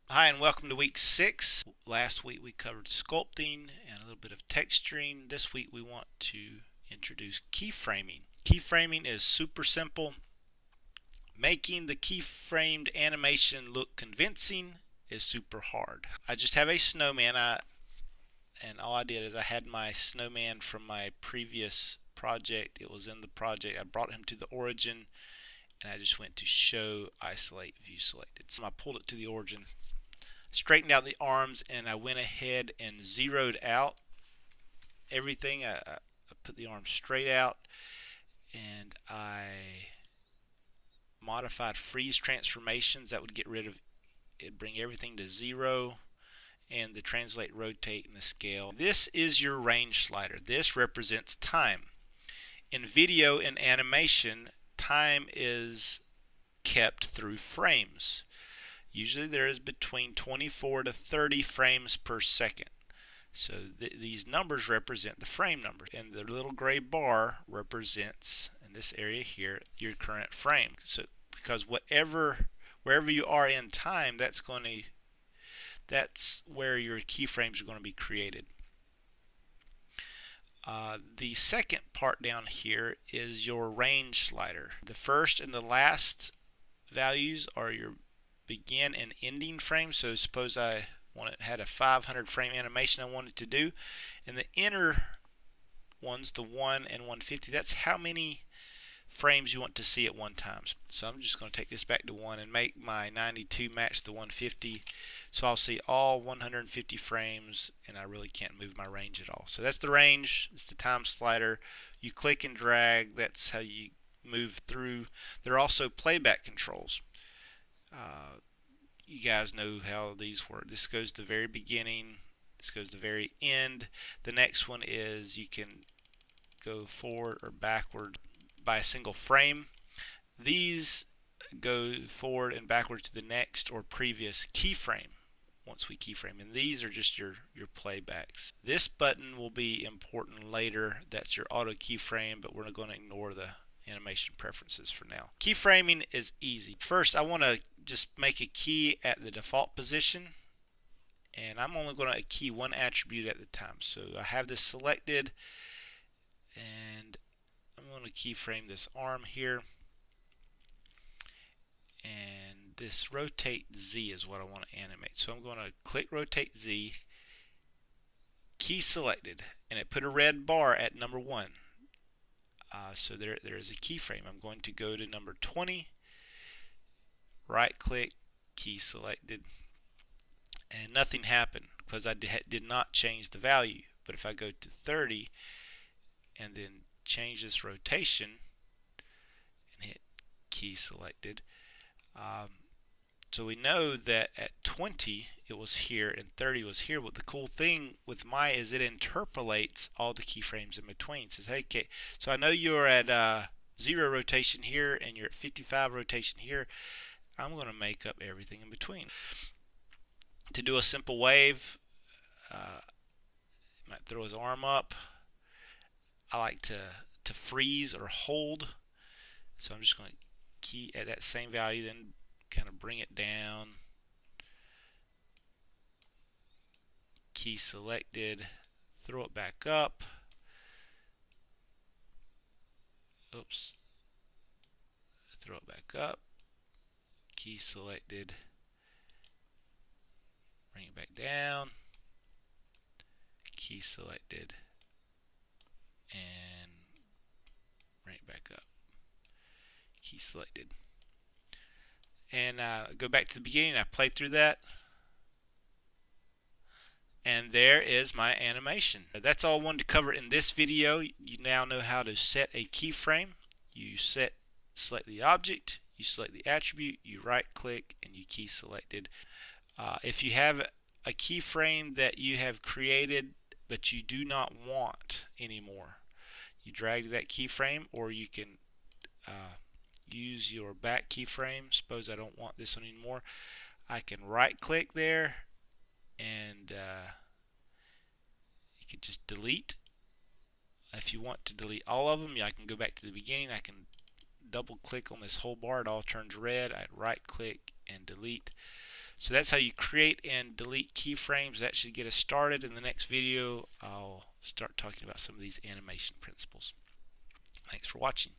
Hi and welcome to week 6. Last week we covered sculpting and a little bit of texturing. This week we want to introduce keyframing. Keyframing is super simple. Making the keyframed animation look convincing is super hard. I just have a snowman and all I did is I had my snowman from my previous project. It was in the project. I brought him to the origin and I just went to show, isolate, view selected. So I pulled it to the origin, straightened out the arms, and I went ahead and zeroed out everything. I put the arms straight out and I modified freeze transformations that would get rid of it, bring everything to zero, and the translate, rotate, and the scale. This is your range slider. This represents time. In video and animation, time is kept through frames. Usually there is between 24 to 30 frames per second. So these numbers represent the frame numbers, and the little gray bar represents, in this area here, your current frame. So because wherever you are in time, that's where your keyframes are going to be created. The second part down here is your range slider. The first and the last values are your begin and ending frames. So suppose I had a 500 frame animation I wanted to do, and the inner ones, the 1 and 150, that's how many frames you want to see at one time. So I'm just going to take this back to 1 and make my 92 match the 150. So I'll see all 150 frames and I really can't move my range at all. So that's the range. It's the time slider. You click and drag. That's how you move through. There are also playback controls. You guys know how these work. This goes to the very beginning. This goes to the very end. The next one is you can go forward or backward by a single frame. These go forward and backwards to the next or previous keyframe once we keyframe, and these are just your playbacks. This button will be important later. That's your auto keyframe, but we're going to ignore the animation preferences for now. Keyframing is easy. First, I want to just make a key at the default position, and I'm only going to key one attribute at the time. So I have this selected, and I'm going to keyframe this arm here, and this rotate Z is what I want to animate. So I'm going to click rotate Z, key selected, and it put a red bar at number 1. So there is a keyframe. I'm going to go to number 20, right click, key selected, and nothing happened because I did not change the value. But if I go to 30 and then change this rotation and hit key selected, so we know that at 20 it was here and 30 was here. But the cool thing with Maya is it interpolates all the keyframes in between. It says, hey, okay, so I know you're at 0 rotation here and you're at 55 rotation here. I'm going to make up everything in between. To do a simple wave, might throw his arm up. I like to freeze or hold. So I'm just going to key at that same value, then kind of bring it down. Key selected, throw it back up. Oops. Throw it back up. Key selected, bring it back down. Key selected, and bring it back up. Key selected. And go back to the beginning. I play through that. And there is my animation. That's all I wanted to cover in this video. You now know how to set a keyframe. You select the object, you select the attribute, you right click, and you key selected. If you have a keyframe that you have created but you do not want anymore, you drag that keyframe, or you can use your back keyframe. Suppose I don't want this one anymore. I can right click there and you can just delete. If you want to delete all of them, I can go back to the beginning. I can double click on this whole bar. It all turns red. I right click and delete. So that's how you create and delete keyframes. That should get us started. In the next video, I'll start talking about some of these animation principles. Thanks for watching.